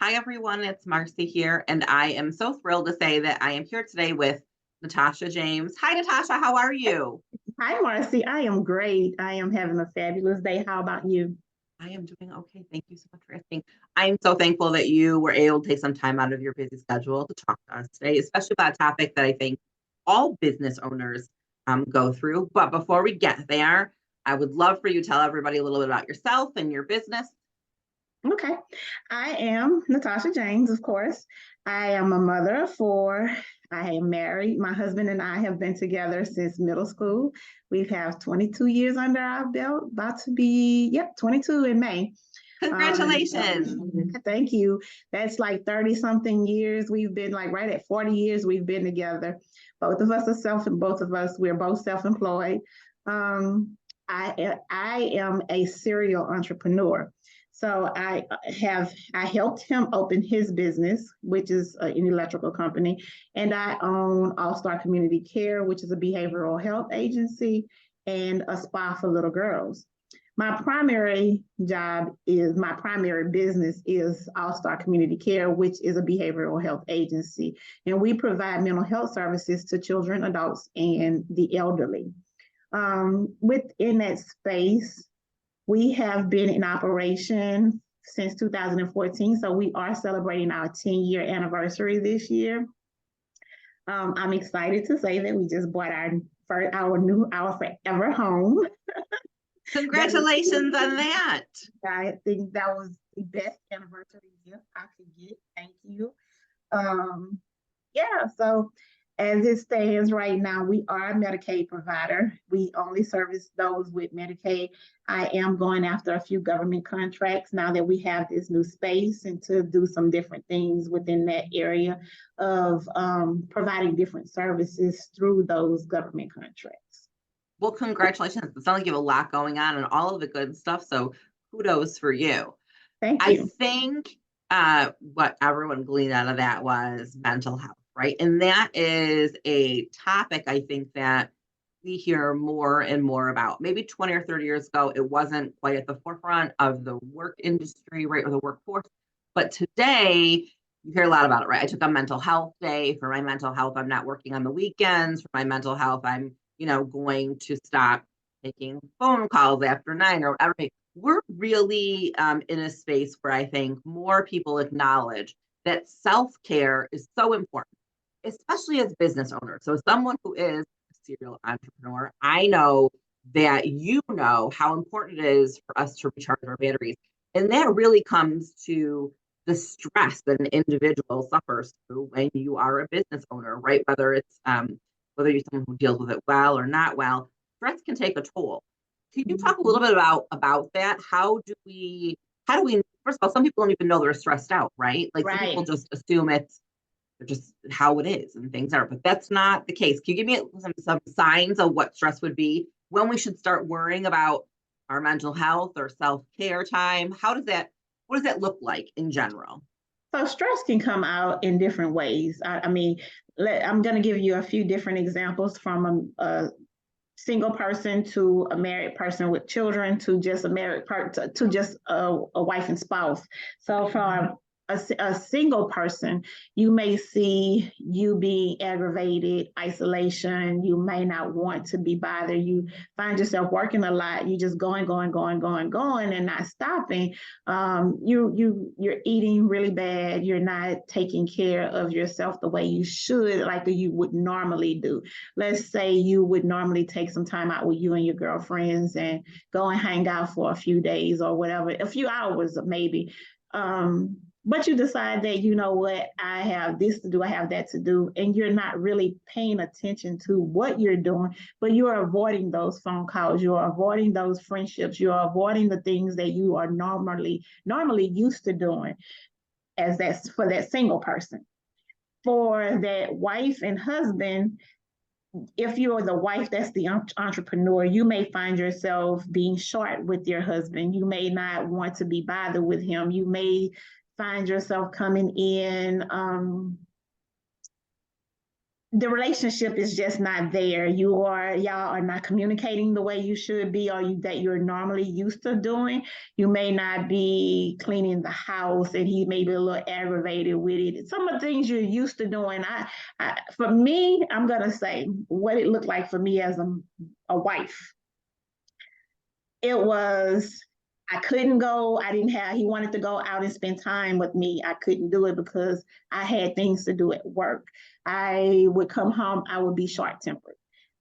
Hi, everyone. It's Marcy here, and I am so thrilled to say that I am here today with Natasha James. Hi, Natasha. How are you? Hi, Marcy. I am great. I am having a fabulous day. How about you? I am doing okay. Thank you so much for asking. I'm so thankful that you were able to take some time out of your busy schedule to talk to us today, especially about a topic that I think all business owners go through. But before we get there, I would love for you to tell everybody a little bit about yourself and your business. Okay. I am Natasha James, of course. I am a mother of four. I am married. My husband and I have been together since middle school. We have 22 years under our belt, about to be, 22 in May. Congratulations. Thank you. That's like 30 something years. We've been like right at 40 years we've been together. Both of us are both of us, we're both self-employed. Um, I am a serial entrepreneur. So I helped him open his business, which is an electrical company, and I own All Star Community Care, which is a behavioral health agency, and a spa for little girls. My primary business is All Star Community Care, which is a behavioral health agency, and we provide mental health services to children, adults, and the elderly. Within that space, we have been in operation since 2014, so we are celebrating our 10-year anniversary this year. I'm excited to say that we just bought our forever home. That is, Congratulations on that. I think that was the best anniversary gift I could get. Thank you. Um, yeah, so as it stands right now, we are a Medicaid provider. We only service those with Medicaid. I am going after a few government contracts now that we have this new space and to do some different things within that area of providing different services through those government contracts. Well, congratulations. It sounds like you have a lot going on and all of the good stuff. So kudos for you. Thank I you. think what everyone gleaned out of that was mental health, right? And that is a topic I think that we hear more and more about. Maybe 20 or 30 years ago, it wasn't quite at the forefront of the work industry, right, or the workforce. But today, you hear a lot about it, right? I took a mental health day. For my mental health, I'm not working on the weekends. For my mental health, I'm, going to stop making phone calls after 9 or whatever. We're really in a space where I think more people acknowledge that self-care is so important, especially as business owners. So as someone who is a serial entrepreneur, I know that you know how important it is for us to recharge our batteries. And that really comes to the stress that an individual suffers through when you are a business owner, right? Whether you're someone who deals with it well or not well, stress can take a toll. Can you talk a little bit about that? How do we first of all, some people don't even know they're stressed out, right? Like some people Right. just assume it's just how it is and things are, but that's not the case. Can you give me some signs of what stress would be, when we should start worrying about our mental health or self-care time? What does that look like in general? So stress can come out in different ways. I mean, I'm going to give you a few different examples from a single person to a married person with children to just a married part to just a wife and spouse. So from a single person, you may see you being aggravated, isolation. You may not want to be bothered. You find yourself working a lot. You just going, and not stopping. You're eating really bad. You're not taking care of yourself the way you should, like you would normally do. Let's say you would normally take some time out with you and your girlfriends and go and hang out for a few days or whatever, a few hours maybe. But you decide that, you know what, I have this to do, I have that to do, and you're not really paying attention to what you're doing, but you're avoiding those phone calls, you're avoiding those friendships, you're avoiding the things that you are normally used to doing as that's for that single person. For that wife and husband, if you're the wife that's the entrepreneur, you may find yourself being short with your husband. You may not want to be bothered with him. You may find yourself coming in the relationship is just not there. Y'all are not communicating the way you should be, or that you're normally used to doing. You may not be cleaning the house, and he may be a little aggravated with it. Some of the things you're used to doing. For me, I'm gonna say what it looked like for me as a wife. It was, I couldn't go. I didn't have, he wanted to go out and spend time with me. I couldn't do it because I had things to do at work. I would come home, I would be short tempered.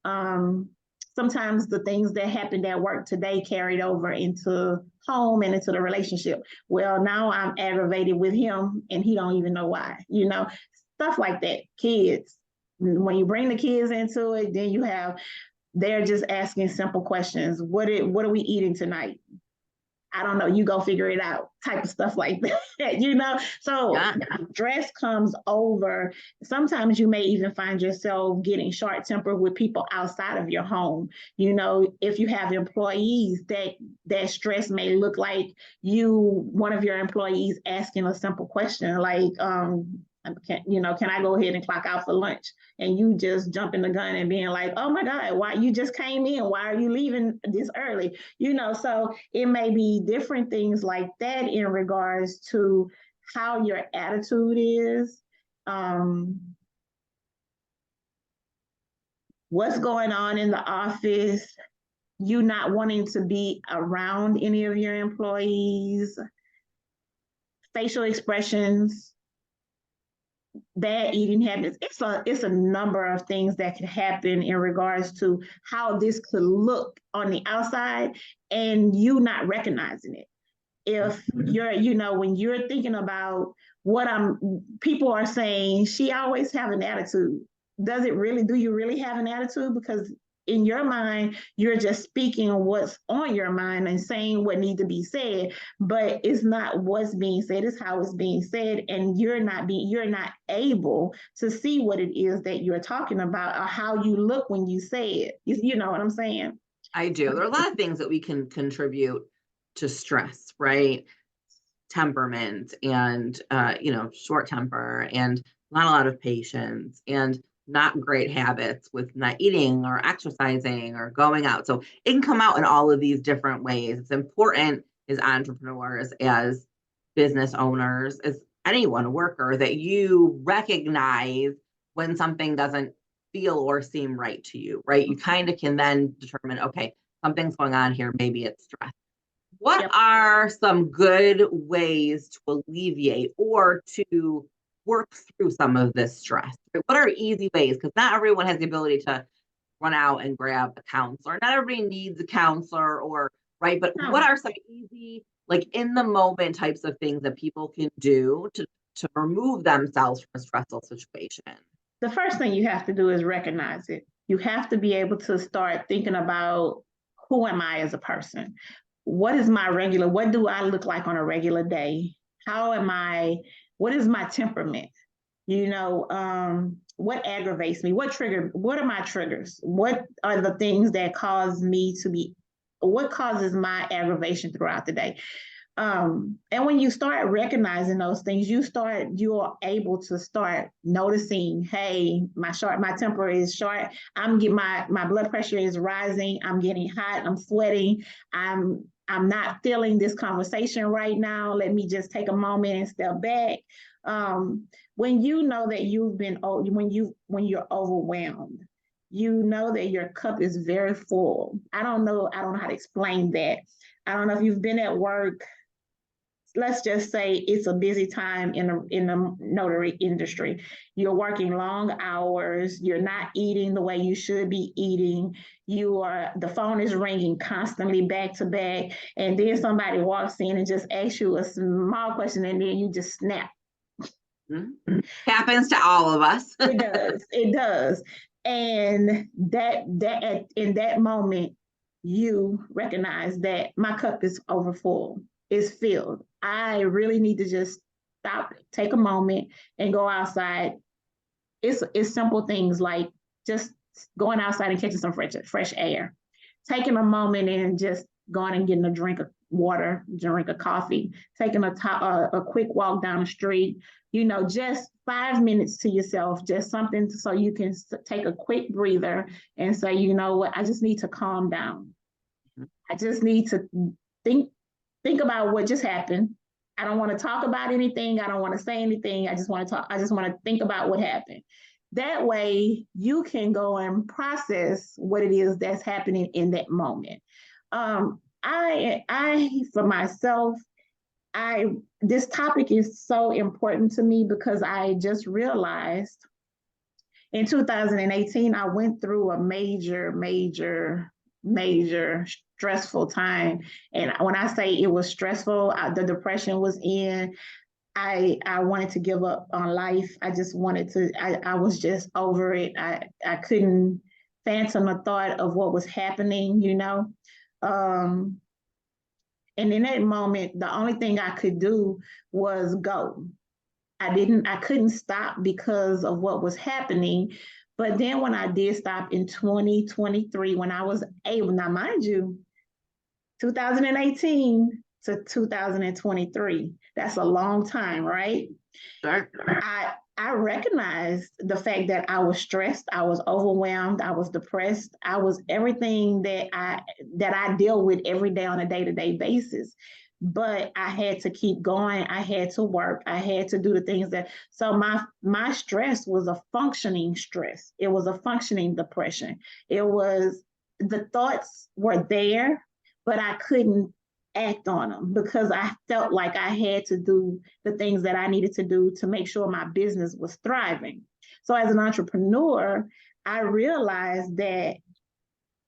Um, Sometimes the things that happened at work today carried over into home and into the relationship. Well, now I'm aggravated with him and he don't even know why, stuff like that. Kids, when you bring the kids into it, then they're just asking simple questions. What are we eating tonight? I don't know, you go figure it out, type of stuff like that. So Yeah. stress comes over. Sometimes you may even find yourself getting short tempered with people outside of your home. If you have employees, that stress may look like one of your employees asking a simple question like, can I go ahead and clock out for lunch? And you just jumping the gun and being like, oh my God, why you just came in? Why are you leaving this early? So it may be different things like that in regards to how your attitude is, what's going on in the office, you not wanting to be around any of your employees, facial expressions, bad eating habits. It's a number of things that could happen in regards to how this could look on the outside and you not recognizing it. If when you're thinking about people are saying, she always have an attitude. Do you really have an attitude? Because in your mind, you're just speaking what's on your mind and saying what needs to be said, but it's not what's being said, it's how it's being said. And you're not able to see what it is that you're talking about or how you look when you say it. You know what I'm saying? I do. There are a lot of things that we can contribute to stress, right? Temperament and, short temper and not a lot of patience and not great habits with not eating or exercising or going out. So it can come out in all of these different ways. It's important as entrepreneurs, as business owners, as anyone, a worker, that you recognize when something doesn't feel or seem right to you, right? You kind of can then determine, okay, something's going on here. Maybe it's stress. What Yep. are some good ways to alleviate or to work through some of this stress? What are easy ways? Because not everyone has the ability to run out and grab a counselor. Not everybody needs a counselor or right, but what No. are some easy, like in the moment types of things that people can do to remove themselves from a stressful situation? The first thing you have to do is recognize it. You have to be able to start thinking about, who am I as a person? What do I look like on a regular day? What is my temperament? What aggravates me? What are my triggers? What are the things that what causes my aggravation throughout the day? And when you start recognizing those things, you're able to start noticing, hey, my temper is short. My blood pressure is rising. I'm getting hot. I'm sweating. I'm not feeling this conversation right now. Let me just take a moment and step back. When you know that when you're overwhelmed, you know that your cup is very full. I don't know how to explain that. I don't know if you've been at work. Let's just say it's a busy time in the notary industry. You're working long hours. You're not eating the way you should be eating. The phone is ringing constantly back to back. And then somebody walks in and just asks you a small question and then you just snap. Mm-hmm. Happens to all of us. It does. And in that moment, you recognize that my cup is over full. It's filled. I really need to just stop, take a moment, and go outside. It's simple things like just going outside and catching some fresh air, taking a moment and just going and getting a drink water, drink a coffee, taking a quick walk down the street, just 5 minutes to yourself, just something so you can take a quick breather and say, you know what, I just need to calm down. I just need to think think about what just happened. I don't want to talk about anything. I don't want to say anything. I just want to talk. I just want to think about what happened. That way you can go and process what it is that's happening in that moment. For myself, this topic is so important to me because I just realized in 2018, I went through a major stressful time. And when I say it was stressful, the depression was in. I wanted to give up on life. I just wanted to, I was just over it. I couldn't fathom the thought of what was happening. Um, and in that moment, the only thing I could do was go. I couldn't stop because of what was happening. But then when I did stop in 2023, when I was able, now mind you, 2018 to 2023, that's a long time, right? Sure. I recognized the fact that I was stressed, I was overwhelmed, I was depressed, I was everything that I deal with every day on a day-to-day basis. But I had to keep going. I had to work. I had to do the things so my stress was a functioning stress. It was a functioning depression. It was the thoughts were there, but I couldn't act on them because I felt like I had to do the things that I needed to do to make sure my business was thriving. So as an entrepreneur, I realized that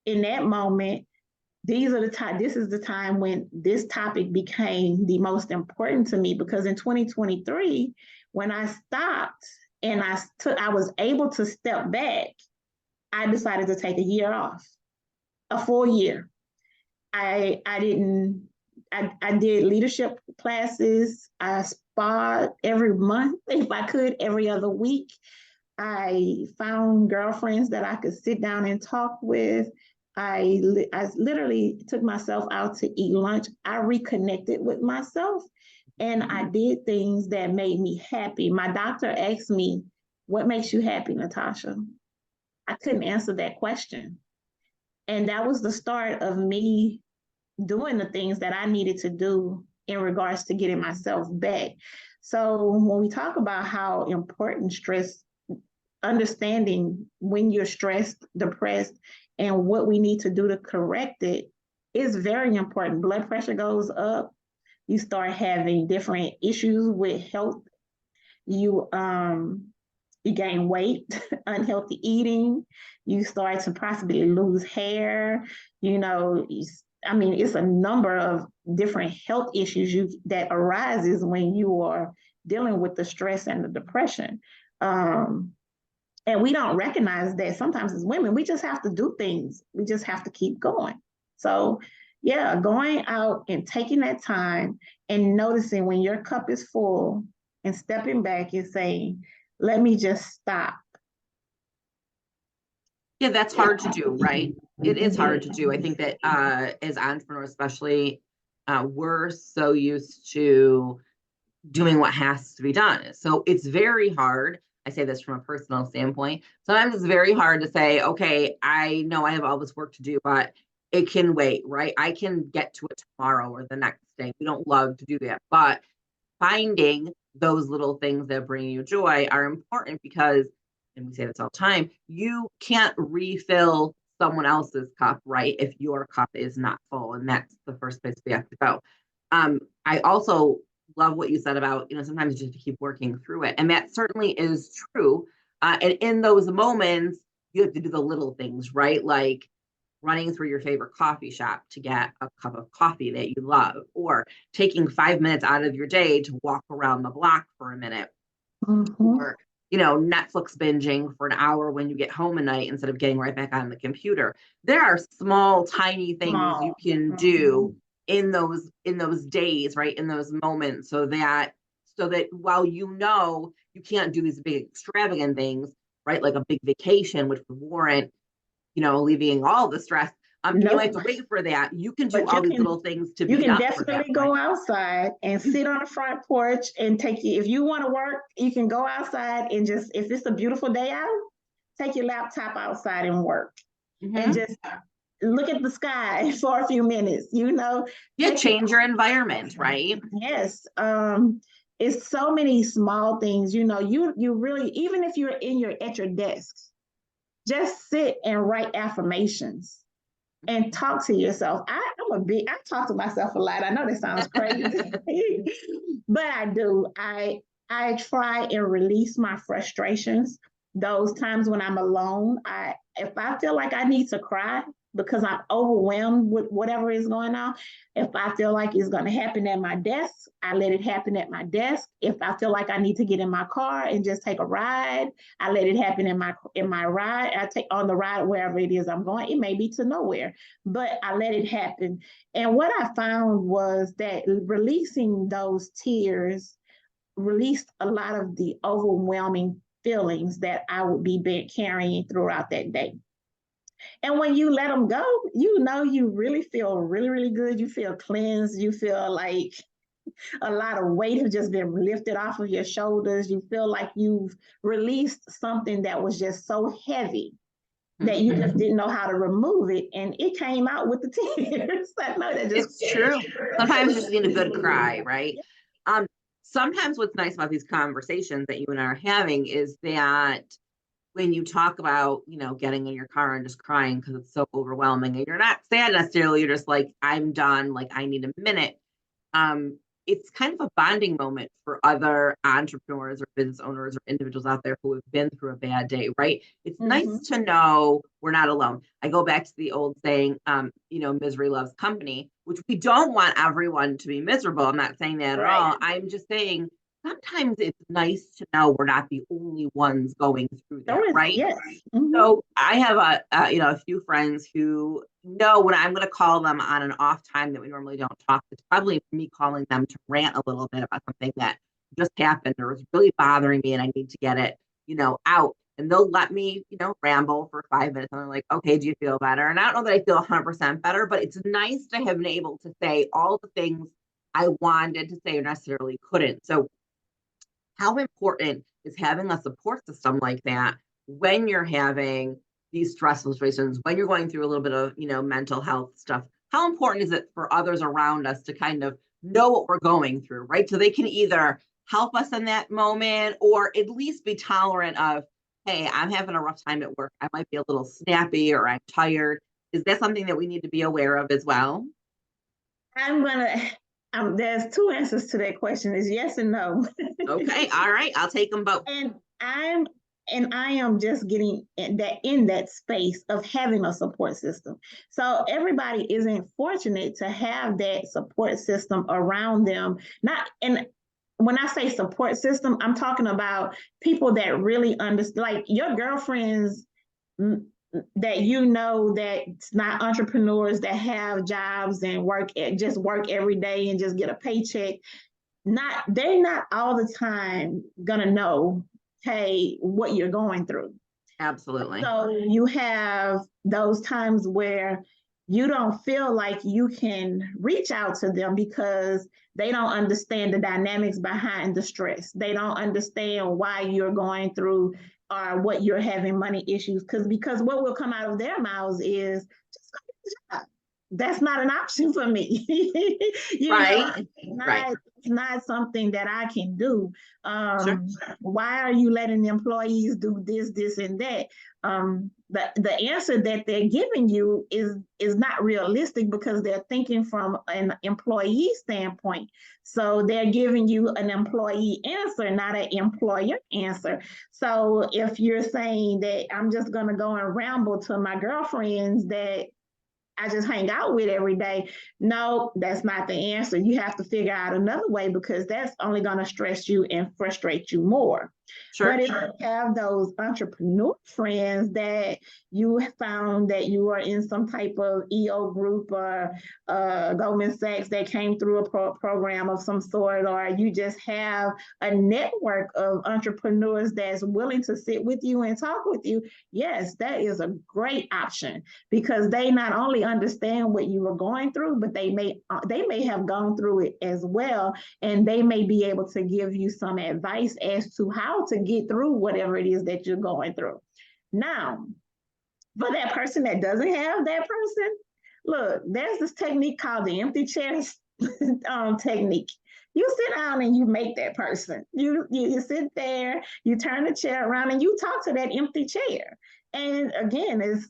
in that moment, this is the time when this topic became the most important to me, because in 2023, when I stopped and I was able to step back, I decided to take a year off, a full year. I did leadership classes. I sparred every month if I could, every other week. I found girlfriends that I could sit down and talk with. I literally took myself out to eat lunch. I reconnected with myself and I did things that made me happy. My doctor asked me, "What makes you happy, Natasha?" I couldn't answer that question. And that was the start of me doing the things that I needed to do in regards to getting myself back. So when we talk about how important stress, understanding when you're stressed, depressed, and what we need to do to correct it is very important. Blood pressure goes up. You start having different issues with health. You you gain weight, unhealthy eating. You start to possibly lose hair. It's a number of different health issues that arises when you are dealing with the stress and the depression. And we don't recognize that sometimes as women, we just have to do things. We just have to keep going. So, yeah, going out and taking that time and noticing when your cup is full and stepping back and saying, let me just stop. Yeah, that's hard to do, right? It is hard to do. I think that as entrepreneurs, especially, we're so used to doing what has to be done. So it's very hard. I say this from a personal standpoint. Sometimes it's very hard to say, okay, I know I have all this work to do, but it can wait, right? I can get to it tomorrow or the next day. We don't love to do that. But finding those little things that bring you joy are important because, and we say this all the time, you can't refill someone else's cup, right? If your cup is not full. And that's the first place we have to go. I also love what you said about, sometimes you just keep working through it. And that certainly is true. And in those moments, you have to do the little things, right? Like running through your favorite coffee shop to get a cup of coffee that you love, or taking 5 minutes out of your day to walk around the block for a minute, or, Netflix binging for an hour when you get home at night instead of getting right back on the computer. There are small, tiny things you can do in those days, right? In those moments, so that while you can't do these big extravagant things, right? Like a big vacation, which would warrant, alleviating all the stress. You don't have Nope. to wait for that. You can do But all these little things to you beat can up for that, definitely right? go outside and sit on the front porch and take you, if you want to work, you can go outside and just, if it's a beautiful day out, take your laptop outside and work and Hmm. just look at the sky for a few minutes, Yeah, take it. change your environment, right? Yes. It's so many small things, you really, even if you're at your desk, just sit and write affirmations and talk to yourself. I talk to myself a lot. I know that sounds crazy, but I do. I try and release my frustrations. Those times when I'm alone, if I feel like I need to cry because I'm overwhelmed with whatever is going on, if I feel like it's going to happen at my desk, I let it happen at my desk. If I feel like I need to get in my car and just take a ride, I let it happen in my ride. I take on the ride wherever it is I'm going. It may be to nowhere, but I let it happen. And what I found was that releasing those tears released a lot of the overwhelming feelings that I would be carrying throughout that day. And when you let them go, you really feel really, really good. You feel cleansed. You feel like a lot of weight has just been lifted off of your shoulders. You feel like you've released something that was just so heavy that you just didn't know how to remove it, and it came out with the tears. I know that just. It's true. Sometimes you just need a good cry, right? Um, Sometimes what's nice about these conversations that you and I are having is that when you talk about, getting in your car and just crying because it's so overwhelming and you're not sad necessarily, you're just like, I'm done, like I need a minute. um, it's kind of a bonding moment for other entrepreneurs or business owners or individuals out there who have been through a bad day, right? It's nice Mm-hmm. to know we're not alone. I go back to the old saying, misery loves company, which we don't want everyone to be miserable. I'm not saying that at Right. all. I'm just saying sometimes it's nice to know we're not the only ones going through So that, is, right? yes. Mm-hmm. So I have a few friends who know when I'm going to call them on an off time that we normally don't talk. It's probably me calling them to rant a little bit about something that just happened or is really bothering me and I need to get it, out. And they'll let me, ramble for 5 minutes. And I'm like, okay, do you feel better? And I don't know that I feel 100% better, but it's nice to have been able to say all the things I wanted to say or necessarily couldn't. So how important is having a support system like that when you're having these stressful situations, when you're going through a little bit of, mental health stuff? How important is it for others around us to kind of know what we're going through, right? So they can either help us in that moment or at least be tolerant of, hey, I'm having a rough time at work. I might be a little snappy or I'm tired. Is that something that we need to be aware of as well? I'm gonna. There's two answers to that question: is yes and no. Okay. All right. I'll take them both. and I'm and I am just getting in that space of having a support system. So everybody isn't fortunate to have that support system around them. Not and when I say support system, I'm talking about people that really understand, like your girlfriends that that's not entrepreneurs that have jobs and just work every day and just get a paycheck. They're not all the time gonna know, hey, what you're going through. Absolutely. So you have those times where you don't feel like you can reach out to them because they don't understand the dynamics behind the stress. They don't understand why you're going through or what you're having money issues. Because what will come out of their mouths is just go get a job. That's not an option for me. Right. Right. It's not something that I can do. Sure. Why are you letting the employees do this, and that? The answer that they're giving you is not realistic because they're thinking from an employee standpoint. So they're giving you an employee answer, not an employer answer. So if you're saying that I'm just gonna go and ramble to my girlfriends that I just hang out with every day. No, that's not the answer. You have to figure out another way because that's only going to stress you and frustrate you more. Sure. But if you have those entrepreneur friends that you found that you are in some type of EO group or Goldman Sachs that came through a program of some sort, or you just have a network of entrepreneurs that's willing to sit with you and talk with you, yes, that is a great option, because they not only understand what you were going through, but they may have gone through it as well, and they may be able to give you some advice as to how to get through whatever it is that you're going through. Now, for that person that doesn't have that person, look, there's this technique called the empty chair technique. You sit down and you make that person. You sit there, you turn the chair around, and you talk to that empty chair. And again, it's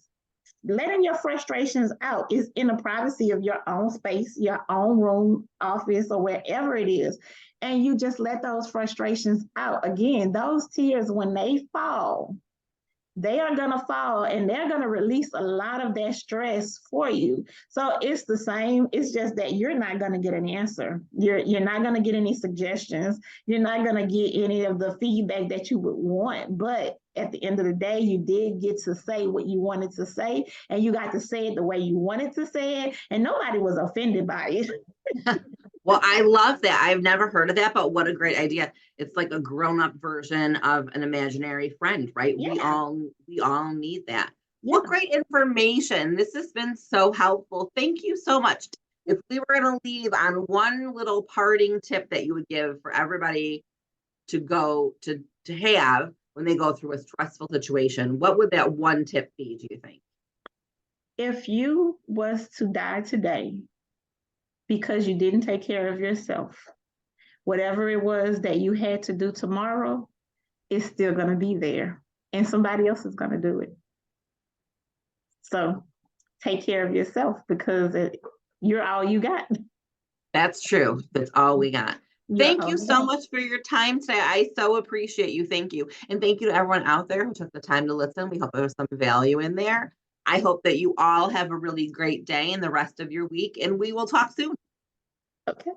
letting your frustrations out is in the privacy of your own space, your own room, office, or wherever it is. And you just let those frustrations out. Again, those tears, when they fall, they are going to fall, and they're going to release a lot of that stress for you. So it's the same. It's just that you're not going to get an answer. You're not going to get any suggestions. You're not going to get any of the feedback that you would want. But at the end of the day, you did get to say what you wanted to say, and you got to say it the way you wanted to say it, and nobody was offended by it. Well, I love that. I've never heard of that, but what a great idea. It's like a grown-up version of an imaginary friend, right? Yeah. We all need that. Yeah. What great information. This has been so helpful. Thank you so much. If we were going to leave on one little parting tip that you would give for everybody to go to have when they go through a stressful situation, what would that one tip be, do you think? If you was to die today because you didn't take care of yourself, whatever it was that you had to do tomorrow is still going to be there, and somebody else is going to do it. So take care of yourself, because you're all you got. That's true. That's all we got. Thank you so much for your time today. I so appreciate you. Thank you. And thank you to everyone out there who took the time to listen. We hope there was some value in there. I hope that you all have a really great day and the rest of your week, and we will talk soon. Okay.